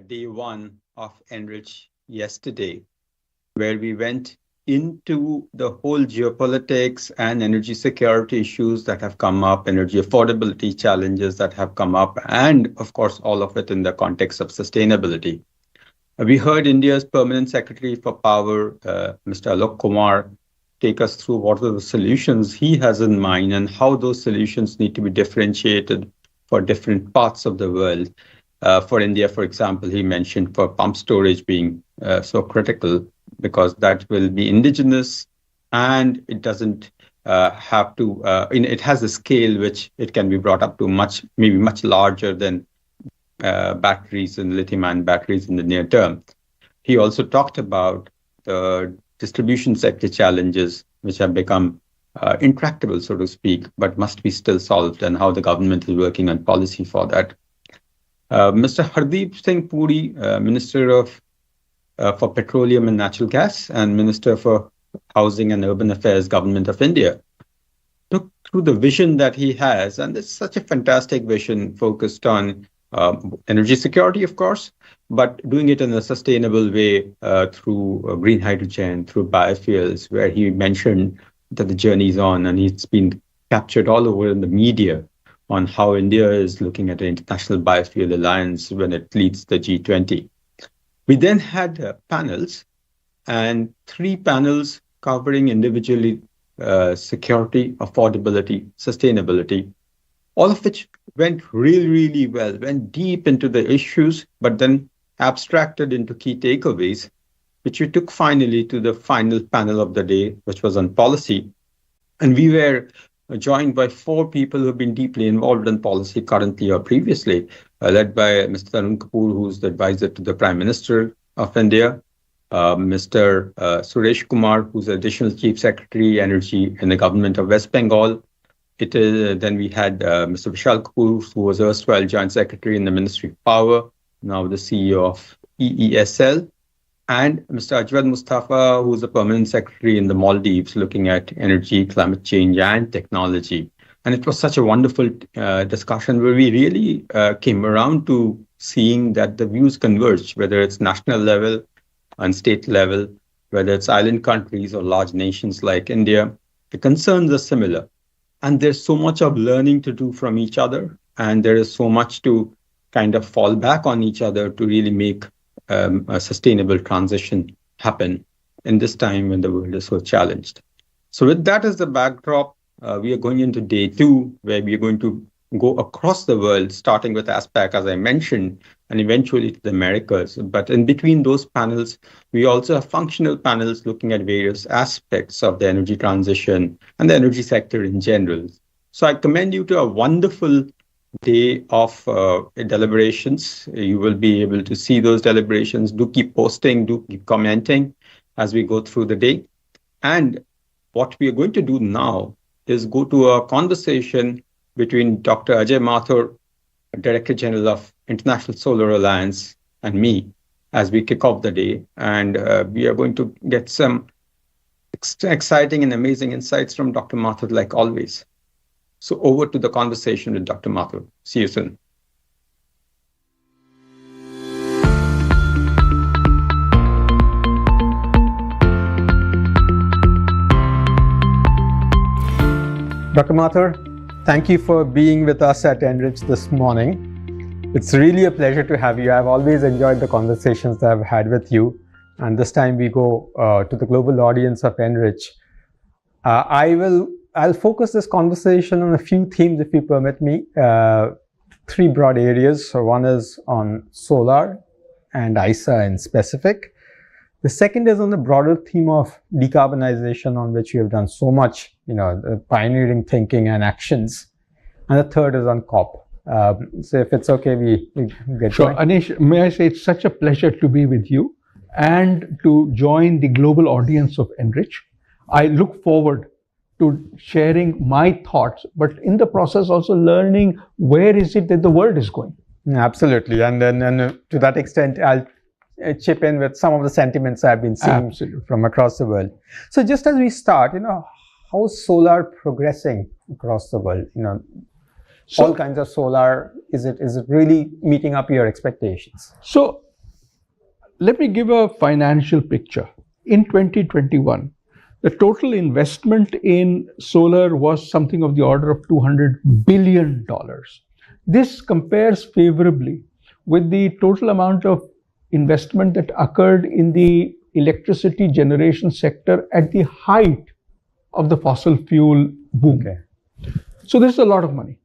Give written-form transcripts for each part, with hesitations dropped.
day one of Enrich yesterday, where we went into the whole geopolitics and energy security issues that have come up, energy affordability challenges that have come up, and of course, all of it in the context of sustainability. We heard India's Permanent Secretary for Power, Mr. Alok Kumar, take us through what are the solutions he has in mind and how those solutions need to be differentiated for different parts of the world. For India, for example, he mentioned for pump storage being so critical because that will be indigenous and it doesn't have to, it has a scale which it can be brought up to maybe much larger than batteries and lithium-ion batteries in the near term. He also talked about the distribution sector challenges, which have become intractable, so to speak, but must be still solved, and how the government is working on policy for that. Mr. Hardeep Singh Puri, Minister for Petroleum and Natural Gas and Minister for Housing and Urban Affairs, Government of India, took through the vision that he has, and it's such a fantastic vision focused on energy security, of course, but doing it in a sustainable way through green hydrogen, through biofuels, where he mentioned that the journey is on, and it's been captured all over in the media on how India is looking at the International Biofuel Alliance when it leads the G20. We then had panels, and 3 panels covering individually security, affordability, sustainability, all of which went really, really well, went deep into the issues, but then abstracted into key takeaways, which we took finally to the final panel of the day, which was on policy. And we were joined by 4 people who have been deeply involved in policy currently or previously, led by Mr. Tarun Kapoor, who's the advisor to the Prime Minister of India, Mr. Suresh Kumar, who's the Additional Chief Secretary, Energy in the Government of West Bengal. Then we had Mr. Vishal Kapoor, who was erstwhile Joint Secretary in the Ministry of Power, now the CEO of EESL, and Mr. Ajay Mustafa, who's the Permanent Secretary in the Maldives, looking at energy, climate change, and technology. And it was such a wonderful discussion where we really came around to seeing that the views converge, whether it's national level and state level, whether it's island countries or large nations like India. The concerns are similar. And there's so much of learning to do from each other. And there is so much to kind of fall back on each other to really make a sustainable transition happen in this time when the world is so challenged. So with that as the backdrop, we are going into day 2, where we are going to go across the world, starting with ASPAC, as I mentioned, and eventually to the Americas. But in between those panels, we also have functional panels looking at various aspects of the energy transition and the energy sector in general. So I commend you to a wonderful day of deliberations. You will be able to see those deliberations. Do keep posting, do keep commenting as we go through the day. And what we are going to do now is go to a conversation between Dr. Ajay Mathur, Director General of International Solar Alliance, and me as we kick off the day. And we are going to get some exciting and amazing insights from Dr. Mathur, like always. So over to the conversation with Dr. Mathur. See you soon. Dr. Mathur, thank you for being with us at Enrich this morning. It's really a pleasure to have you. I've always enjoyed the conversations that I've had with you. And this time we go to the global audience of Enrich. I'll focus this conversation on a few themes, if you permit me. 3 broad areas. So one is on solar and ISA in specific. The second is on the broader theme of decarbonization, on which you have done so much, pioneering thinking and actions. And the third is on COP. So if it's okay, we get Sure. going. Anish, may I say it's such a pleasure to be with you and to join the global audience of Enrich. I look forward to sharing my thoughts, but in the process also learning where is it that the world is going. Absolutely. And then to that extent, I'll chip in with some of the sentiments I've been seeing Absolutely. from across the world. So just as we start, how is solar progressing across the world? all kinds of solar? Is it really meeting up your expectations? So let me give a financial picture. In 2021, the total investment in solar was something of the order of $200 billion. This compares favorably with the total amount of investment that occurred in the electricity generation sector at the height of the fossil fuel boom. Okay. So this is a lot of money.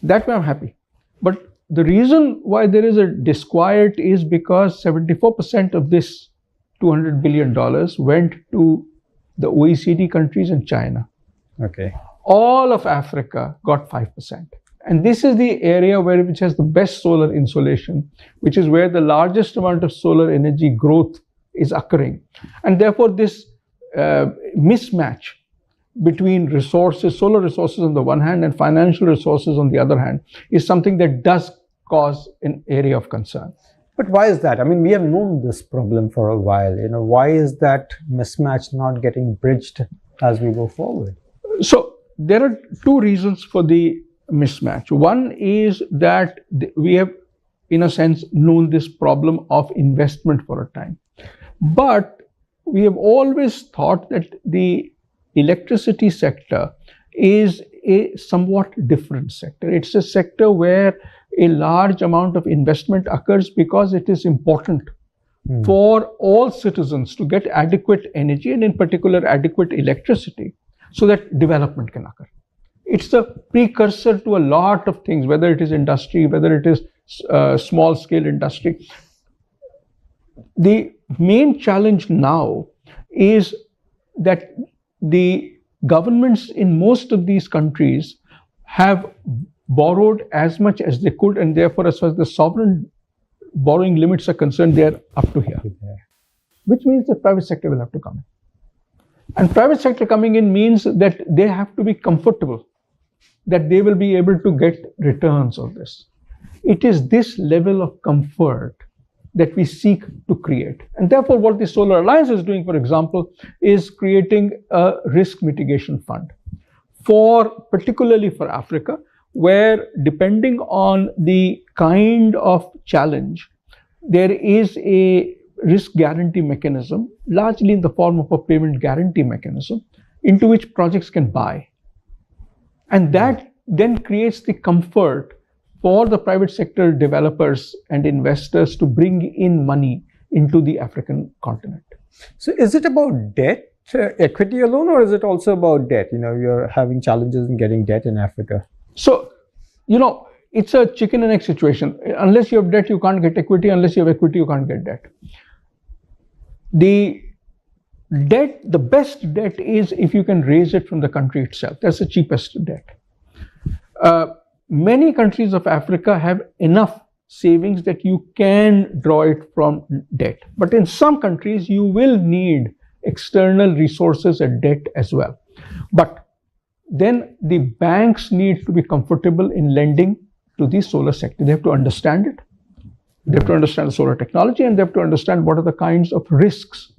That way I'm happy. But the reason why there is a disquiet is because 74% of this $200 billion went to the OECD countries and China. Okay. All of Africa got 5%. And this is the area which has the best solar insolation, which is where the largest amount of solar energy growth is occurring. And therefore, this mismatch between resources, solar resources on the one hand and financial resources on the other hand, is something that does cause an area of concern. But why is that? I mean, we have known this problem for a while. Why is that mismatch not getting bridged as we go forward? So there are two reasons for the mismatch. One is that we have, in a sense, known this problem of investment for a time. But we have always thought that the electricity sector is a somewhat different sector. It's a sector where a large amount of investment occurs because it is important for all citizens to get adequate energy and in particular adequate electricity so that development can occur. It's the precursor to a lot of things, whether it is industry, whether it is small scale industry. The main challenge now is that the governments in most of these countries have borrowed as much as they could, and therefore, as far as the sovereign borrowing limits are concerned, they are up to here. Which means the private sector will have to come in. And private sector coming in means that they have to be comfortable that they will be able to get returns on this. It is this level of comfort that we seek to create. And therefore, what the Solar Alliance is doing, for example, is creating a risk mitigation fund particularly for Africa, where depending on the kind of challenge, there is a risk guarantee mechanism, largely in the form of a payment guarantee mechanism, into which projects can buy. And that then creates the comfort for the private sector developers and investors to bring in money into the African continent. So is it about debt, equity alone, or is it also about debt? You're having challenges in getting debt in Africa. So, it's a chicken and egg situation. Unless you have debt, you can't get equity. Unless you have equity, you can't get debt. The best debt is if you can raise it from the country itself. That's the cheapest debt. Many countries of Africa have enough savings that you can draw it from debt. But in some countries, you will need external resources and debt as well. But then the banks need to be comfortable in lending to the solar sector. They have to understand it. They have to understand the solar technology, and they have to understand what are the kinds of risks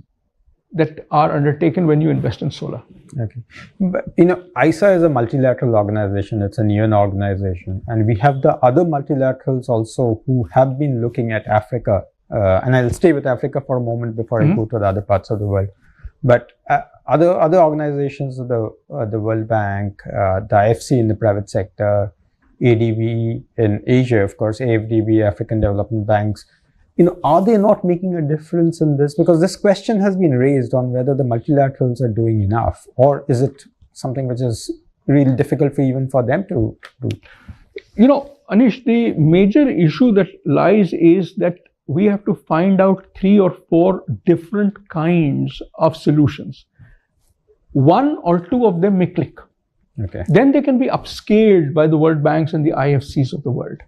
that are undertaken when you invest in solar. Okay. But, ISA is a multilateral organization. It's a UN organization. And we have the other multilaterals also who have been looking at Africa. And I'll stay with Africa for a moment before I go to the other parts of the world. But other organizations, the World Bank, the IFC in the private sector, ADB in Asia, of course, AFDB, African Development Banks, are they not making a difference in this? Because this question has been raised on whether the multilaterals are doing enough, or is it something which is really difficult even for them to do? Anish, the major issue that lies is that we have to find out 3 or 4 different kinds of solutions. 1 or 2 of them may click. Okay. Then they can be upscaled by the World Banks and the IFCs of the world.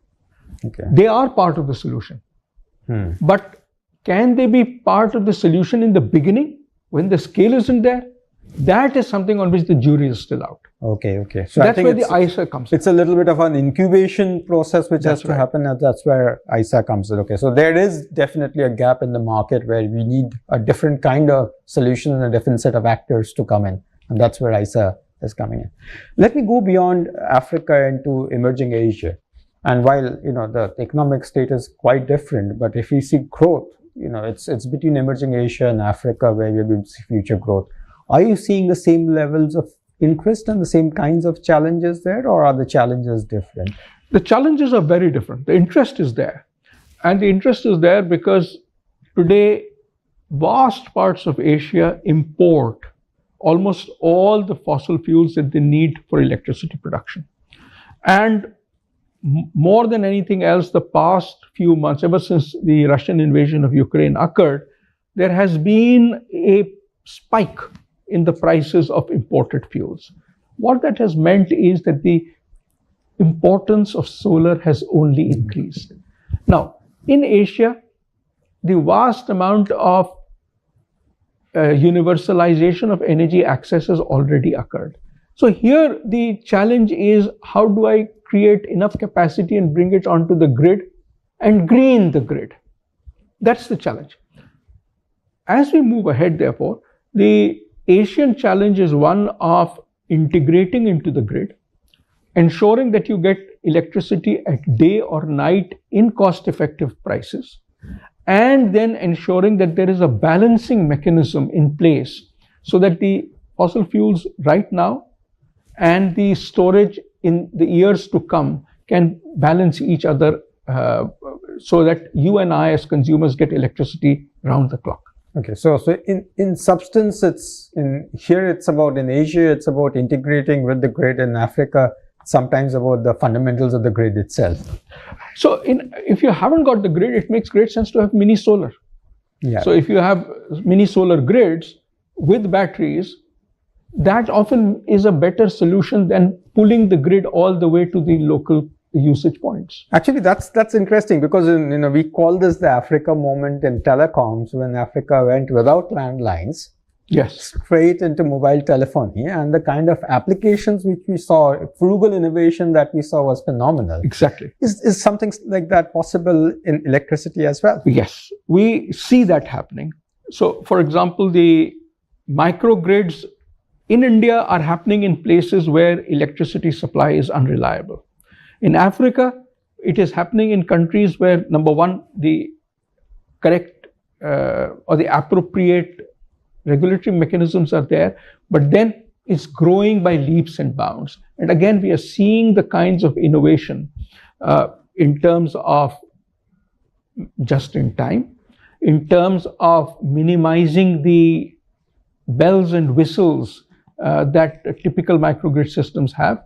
Okay. They are part of the solution. But can they be part of the solution in the beginning when the scale isn't there? That is something on which the jury is still out. Okay. So that's where the ISA comes in. It's a little bit of an incubation process which has to happen, and that's where ISA comes in. Okay, so there is definitely a gap in the market where we need a different kind of solution and a different set of actors to come in. And that's where ISA is coming in. Let me go beyond Africa into emerging Asia. And while the economic state is quite different, but if we see growth, it's between emerging Asia and Africa where we're going to see future growth. Are you seeing the same levels of interest and the same kinds of challenges there, or are the challenges different? The challenges are very different. The interest is there. And the interest is there because today, vast parts of Asia import almost all the fossil fuels that they need for electricity production. And more than anything else, the past few months, ever since the Russian invasion of Ukraine occurred, there has been a spike in the prices of imported fuels. What that has meant is that the importance of solar has only increased. Now, in Asia, the vast amount of universalization of energy access has already occurred. So here the challenge is, how do I create enough capacity and bring it onto the grid and green the grid? That's the challenge. As we move ahead, therefore, the Asian challenge is one of integrating into the grid, ensuring that you get electricity at day or night in cost-effective prices, and then ensuring that there is a balancing mechanism in place so that the fossil fuels right now and the storage in the years to come can balance each other so that you and I as consumers get electricity round the clock. Okay, so in substance, it's about in Asia, it's about integrating with the grid. In Africa, sometimes about the fundamentals of the grid itself. So if you haven't got the grid, it makes great sense to have mini solar. Yeah. So if you have mini solar grids with batteries, that often is a better solution than pulling the grid all the way to the local usage points. Actually, that's interesting because we call this the Africa moment in telecoms, when Africa went without landlines, yes, straight into mobile telephony, and the kind of applications which we saw, frugal innovation that we saw was phenomenal. Exactly. Is something like that possible in electricity as well? Yes, we see that happening. So, for example, the microgrids in India are happening in places where electricity supply is unreliable. In Africa, it is happening in countries where, number one, the correct or the appropriate regulatory mechanisms are there, but then it's growing by leaps and bounds. And again, we are seeing the kinds of innovation in terms of just in time, in terms of minimizing the bells and whistles that typical microgrid systems have,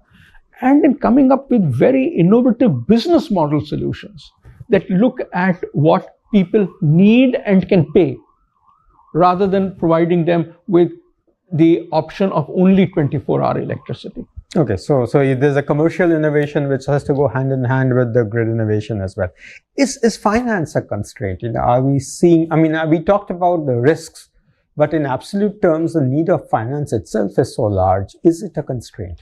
and in coming up with very innovative business model solutions that look at what people need and can pay, rather than providing them with the option of only 24-hour electricity. Okay, so there's a commercial innovation which has to go hand in hand with the grid innovation as well. Is finance a constraint? Are we seeing, we talked about the risks, but in absolute terms, the need of finance itself is so large. Is it a constraint?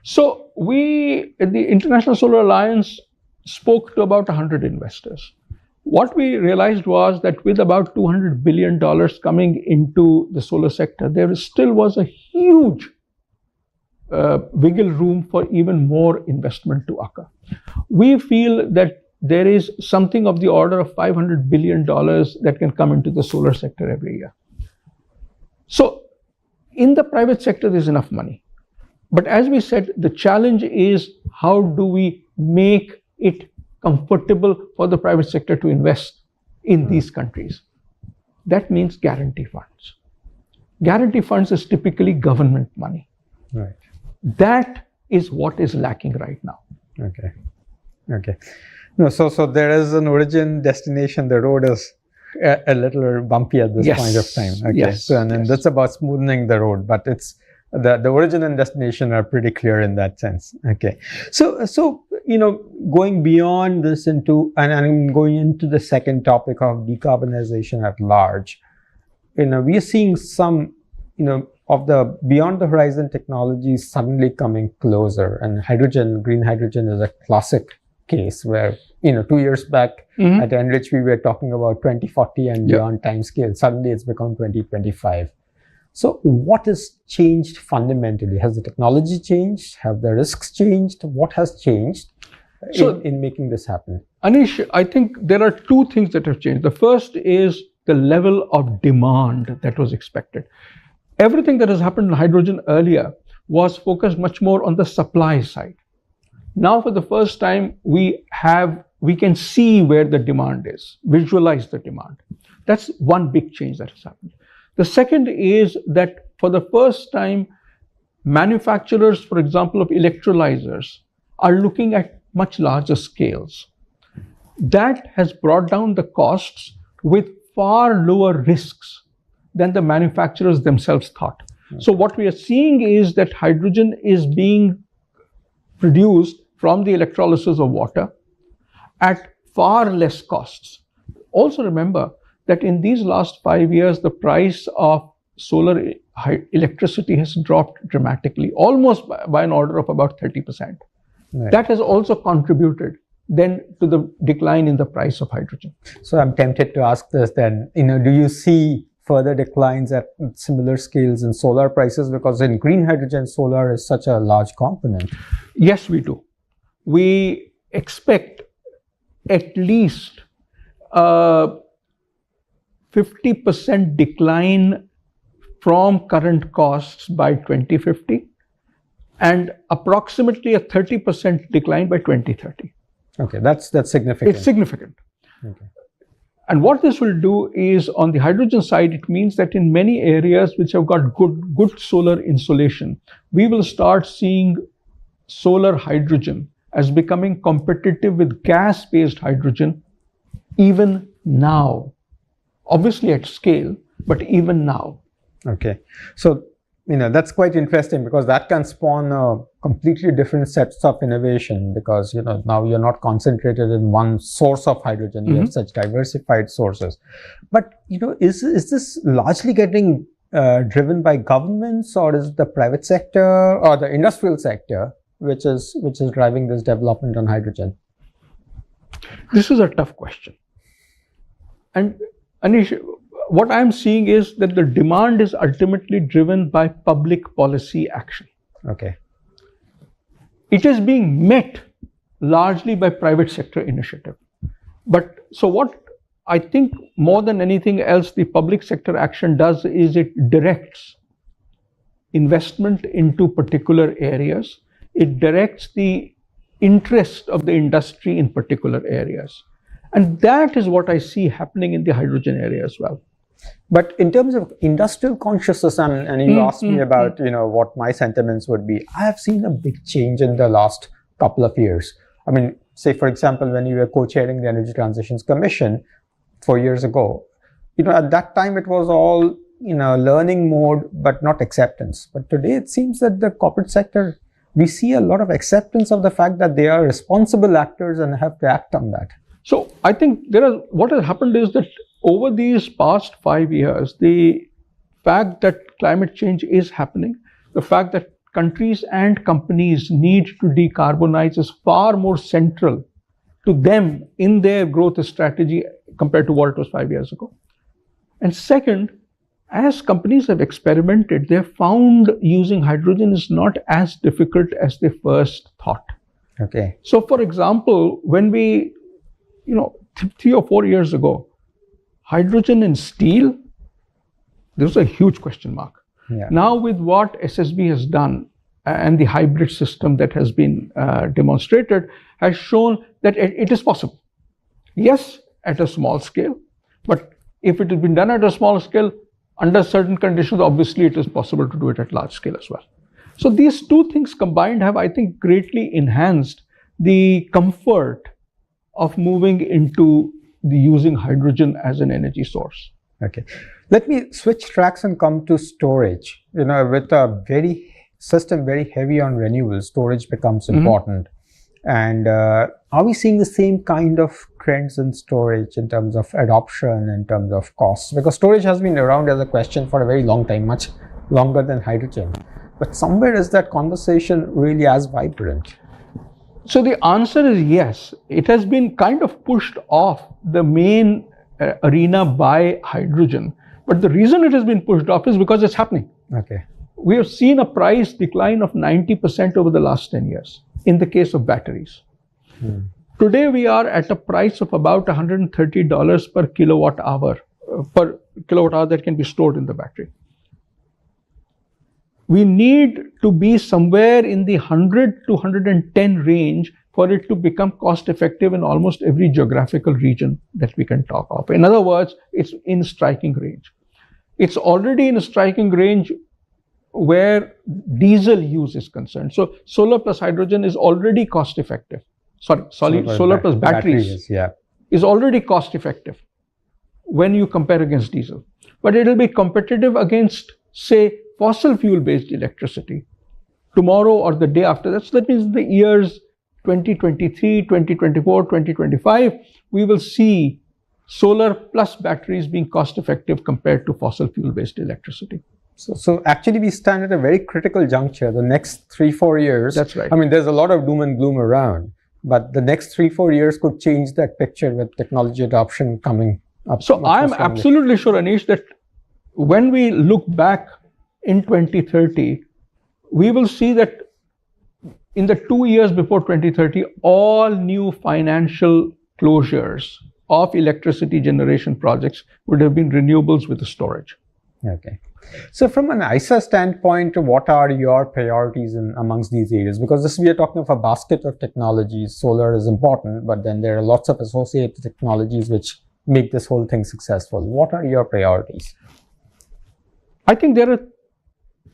So we, at the International Solar Alliance, spoke to about 100 investors. What we realized was that with about $200 billion coming into the solar sector, there still was a huge wiggle room for even more investment to occur. We feel that there is something of the order of $500 billion that can come into the solar sector every year. So in the private sector, there's enough money. But as we said, the challenge is, how do we make it comfortable for the private sector to invest in these countries? That means guarantee funds. Guarantee funds is typically government money. Right. That is what is lacking right now. Okay. No, so there is an origin, destination. The road is a little bumpy at this point of time. Okay. Yes. So, and that's about smoothing the road, but it's the origin and destination are pretty clear in that sense. Okay. So going beyond this and I'm going into the second topic of decarbonization at large. We are seeing some, of the beyond the horizon technologies suddenly coming closer, and green hydrogen is a classic case where 2 years back at Enrich we were talking about 2040 and beyond time scale. Suddenly it's become 2025. So what has changed fundamentally? Has the technology changed? Have the risks changed? What has changed in making this happen? Anish, I think there are two things that have changed. The first is the level of demand that was expected. Everything that has happened in hydrogen earlier was focused much more on the supply side. Now, for the first time, we can see where the demand is, visualize the demand. That's one big change that has happened. The second is that for the first time, manufacturers, for example, of electrolyzers are looking at much larger scales. That has brought down the costs with far lower risks than the manufacturers themselves thought. So what we are seeing is that hydrogen is being produced from the electrolysis of water at far less costs. Also remember that in these last 5 years, the price of solar electricity has dropped dramatically, almost by an order of about 30%. Right. That has also contributed then to the decline in the price of hydrogen. So I'm tempted to ask this then, do you see further declines at similar scales in solar prices? Because in green hydrogen, solar is such a large component. Yes, we do. We expect at least 50% decline from current costs by 2050 and approximately a 30% decline by 2030. Okay, that's significant. It's significant. Okay. And what this will do is, on the hydrogen side, it means that in many areas which have got good solar insolation, we will start seeing solar hydrogen as becoming competitive with gas-based hydrogen even now. Obviously at scale, but even now. Okay. So, that's quite interesting because that can spawn a completely different sets of innovation because, now you're not concentrated in one source of hydrogen. You have such diversified sources. But, is this largely getting driven by governments, or is it the private sector or the industrial sector which is driving this development on hydrogen? This is a tough question. And Anish, what I'm seeing is that the demand is ultimately driven by public policy action. Okay. It is being met largely by private sector initiative. But so what I think more than anything else the public sector action does is it directs investment into particular areas. It directs the interest of the industry in particular areas. And that is what I see happening in the hydrogen area as well. But in terms of industrial consciousness, and you asked me about, what my sentiments would be, I have seen a big change in the last couple of years. I mean, say, for example, when you were co-chairing the Energy Transitions Commission 4 years ago, at that time it was all, learning mode, but not acceptance. But today it seems that the corporate sector, we see a lot of acceptance of the fact that they are responsible actors and have to act on that. So I think what has happened is that over these past 5 years, the fact that climate change is happening, the fact that countries and companies need to decarbonize is far more central to them in their growth strategy compared to what it was 5 years ago. And second, as companies have experimented, they have found using hydrogen is not as difficult as they first thought. Okay. So for example, when we 3 or 4 years ago, hydrogen in steel, there was a huge question mark. Yeah. Now with what SSB has done and the hybrid system that has been demonstrated has shown that it is possible. Yes, at a small scale, but if it has been done at a small scale, under certain conditions, obviously it is possible to do it at large scale as well. So these two things combined have, I think, greatly enhanced the comfort of moving into the using hydrogen as an energy source. Okay. Let me switch tracks and come to storage. With a system very heavy on renewables, storage becomes important. And are we seeing the same kind of trends in storage in terms of adoption, in terms of costs? Because storage has been around as a question for a very long time, much longer than hydrogen. But somewhere is that conversation really as vibrant? So the answer is yes. It has been kind of pushed off the main arena by hydrogen But the reason it has been pushed off is because it's happening. Okay. We have seen a price decline of 90% over the last 10 years in the case of batteries. Today, we are at a price of about $130 per kilowatt hour that can be stored in the battery. We need to be somewhere in the 100 to 110 range for it to become cost effective in almost every geographical region that we can talk of. In other words, it's in striking range. It's already in a striking range where diesel use is concerned. So solar plus hydrogen is already cost effective. Solar plus batteries is already cost effective when you compare against diesel. But it will be competitive against, say, fossil fuel based electricity tomorrow or the day after that. So that means the years 2023, 2024, 2025, we will see solar plus batteries being cost effective compared to fossil fuel based electricity. So actually we stand at a very critical juncture. The next 3-4 years. That's right. I mean, there's a lot of doom and gloom around, but the next 3-4 years could change that picture with technology adoption coming up. So I'm absolutely sure, Anish, that when we look back in 2030, we will see that in the 2 years before 2030, all new financial closures of electricity generation projects would have been renewables with the storage. Okay. So from an ISA standpoint, what are your priorities amongst these areas? Because we are talking of a basket of technologies. Solar is important, but then there are lots of associated technologies which make this whole thing successful. What are your priorities? I think there are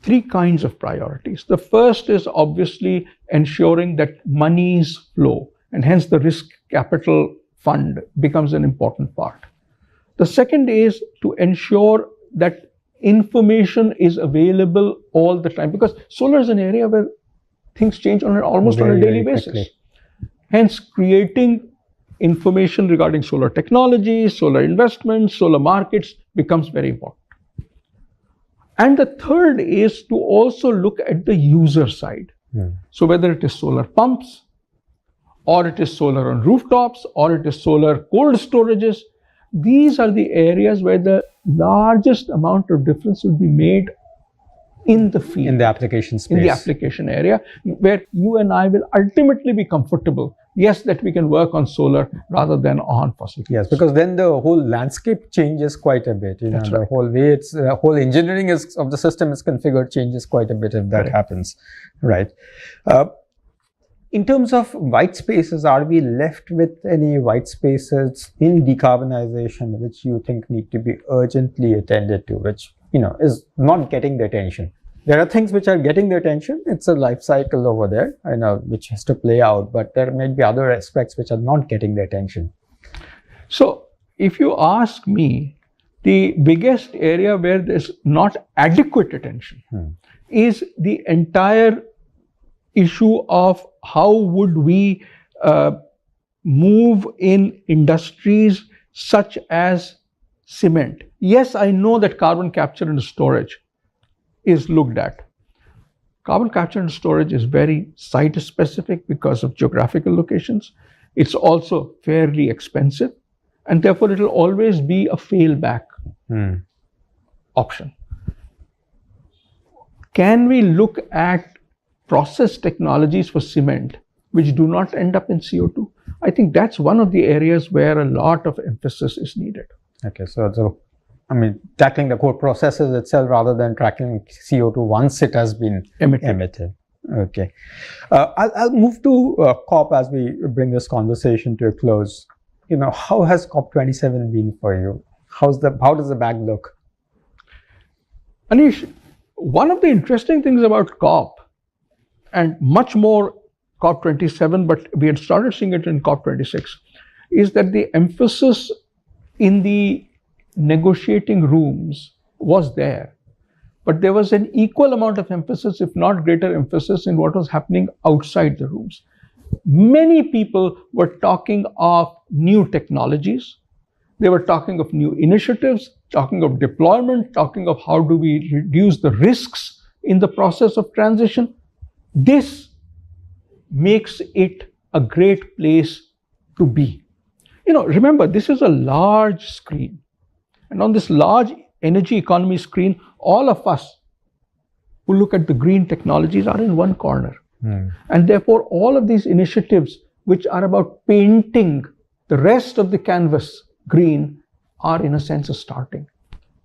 3 kinds of priorities. The first is obviously ensuring that monies flow, and hence the risk capital fund becomes an important part. The second is to ensure that information is available all the time, because solar is an area where things change almost on a daily basis. Hence, creating information regarding solar technology, solar investments, solar markets becomes very important. And the third is to also look at the user side. So whether it is solar pumps, or it is solar on rooftops, or it is solar cold storages, these are the areas where the largest amount of difference will be made in the field. In the application space. In the application area, where you and I will ultimately be comfortable, yes, that we can work on solar rather than on fossil fuels. Yes, because then the whole landscape changes quite a bit. That's the right. whole way whole engineering of the system is configured changes quite a bit if that happens. Right. In terms of white spaces, are we left with any white spaces in decarbonization which you think need to be urgently attended to, which is not getting the attention? There are things which are getting the attention. It's a life cycle over there, which has to play out, but there may be other aspects which are not getting the attention. So if you ask me, the biggest area where there's not adequate attention is the entire issue of how would we move in industries such as cement. Yes, I know that carbon capture and storage is looked at. Carbon capture and storage is very site specific because of geographical locations. It's also fairly expensive, and therefore it will always be a failback option. Can we look at process technologies for cement which do not end up in CO2? I think that's one of the areas where a lot of emphasis is needed. Okay, so tackling the core processes itself rather than tracking CO2 once it has been emitted. Okay. I'll move to COP as we bring this conversation to a close. How has COP27 been for you? How does the bag look? Anish, one of the interesting things about COP, and much more COP27, but we had started seeing it in COP26, is that the emphasis in the negotiating rooms was there, but there was an equal amount of emphasis, if not greater emphasis, in what was happening outside the rooms. Many people were talking of new technologies. They were talking of new initiatives, talking of deployment, talking of how do we reduce the risks in the process of transition. This makes it a great place to be. Remember, this is a large screen. And on this large energy economy screen, all of us who look at the green technologies are in one corner. And therefore, all of these initiatives which are about painting the rest of the canvas green are in a sense a starting.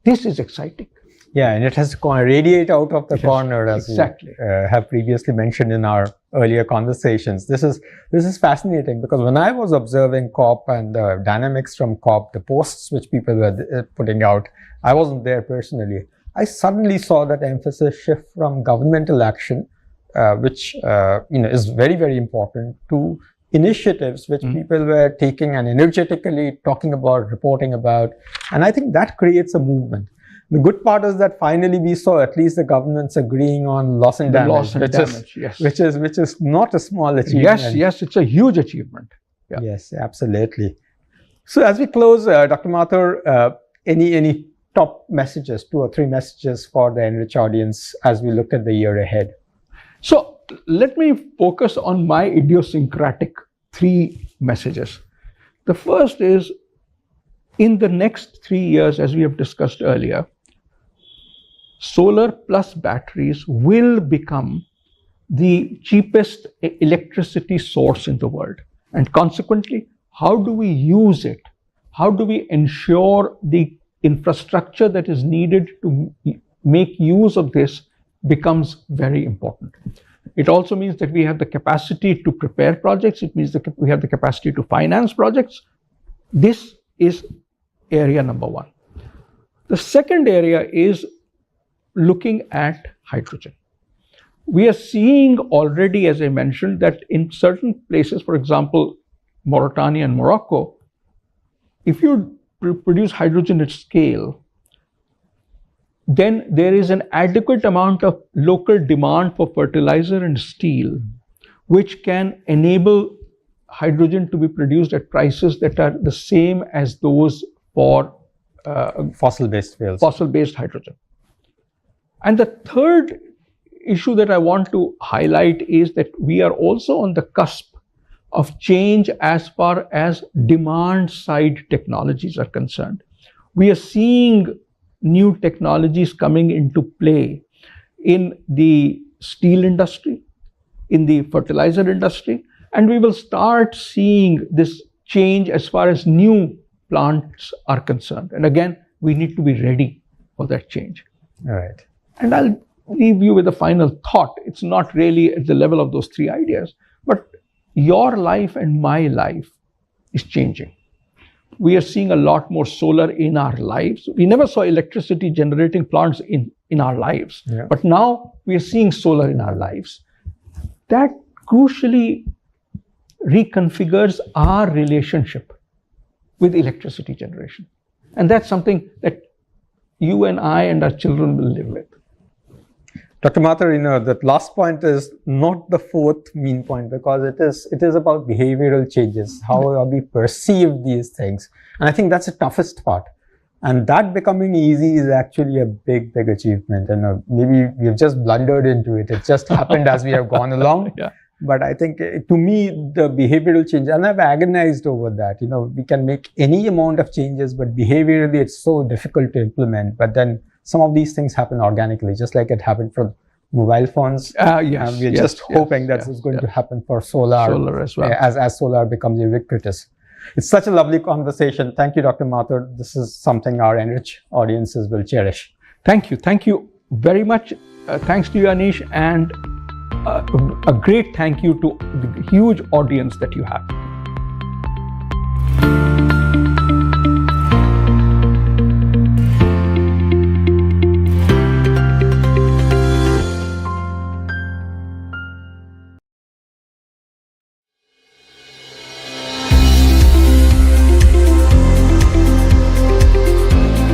This is exciting. Yeah, and it has to radiate out of the corner, as exactly. we have previously mentioned in our earlier conversations. This is fascinating, because when I was observing COP and the dynamics from COP, the posts which people were putting out, I wasn't there personally. I suddenly saw that emphasis shift from governmental action, which is very, very important, to initiatives which people were taking and energetically talking about, reporting about. And I think that creates a movement. The good part is that finally we saw at least the governments agreeing on loss and damage, which is not a small achievement. Yes, it's a huge achievement. Yeah. Yes, absolutely. So as we close, Dr. Mathur, any top messages, 2 or 3 messages for the Enrich audience as we look at the year ahead? So let me focus on my idiosyncratic 3 messages. The first is, in the next 3 years, as we have discussed earlier, solar plus batteries will become the cheapest electricity source in the world. And consequently, how do we use it? How do we ensure the infrastructure that is needed to make use of this becomes very important. It also means that we have the capacity to prepare projects. It means that we have the capacity to finance projects. This is area number 1. The second area is looking at hydrogen. We are seeing already, as I mentioned, that in certain places, for example, Mauritania and Morocco, if you produce hydrogen at scale, then there is an adequate amount of local demand for fertilizer and steel, which can enable hydrogen to be produced at prices that are the same as those for fossil-based fuels. Fossil-based hydrogen. And the third issue that I want to highlight is that we are also on the cusp of change as far as demand-side technologies are concerned. We are seeing new technologies coming into play in the steel industry, in the fertilizer industry, and we will start seeing this change as far as new plants are concerned. And again, we need to be ready for that change. All right. And I'll leave you with a final thought. It's not really at the level of those 3 ideas, but your life and my life is changing. We are seeing a lot more solar in our lives. We never saw electricity generating plants in our lives, but now we are seeing solar in our lives. That crucially reconfigures our relationship with electricity generation. And that's something that you and I and our children will live with. Dr. Mathur, that last point is not the 4th mean point, because it is about behavioral changes, how we perceive these things. And I think that's the toughest part. And that becoming easy is actually a big, big achievement. And maybe we've just blundered into it. It just happened as we have gone along. Yeah. But I think, to me, the behavioral change, and I've agonized over that. We can make any amount of changes, but behaviorally, it's so difficult to implement. But then some of these things happen organically, just like it happened for mobile phones. We're just hoping that it's going to happen for solar as well, as solar becomes ubiquitous. It's such a lovely conversation. Thank you, Dr. Mathur. This is something our Enrich audiences will cherish. Thank you very much. Thanks to you, Anish, and a great thank you to the huge audience that you have.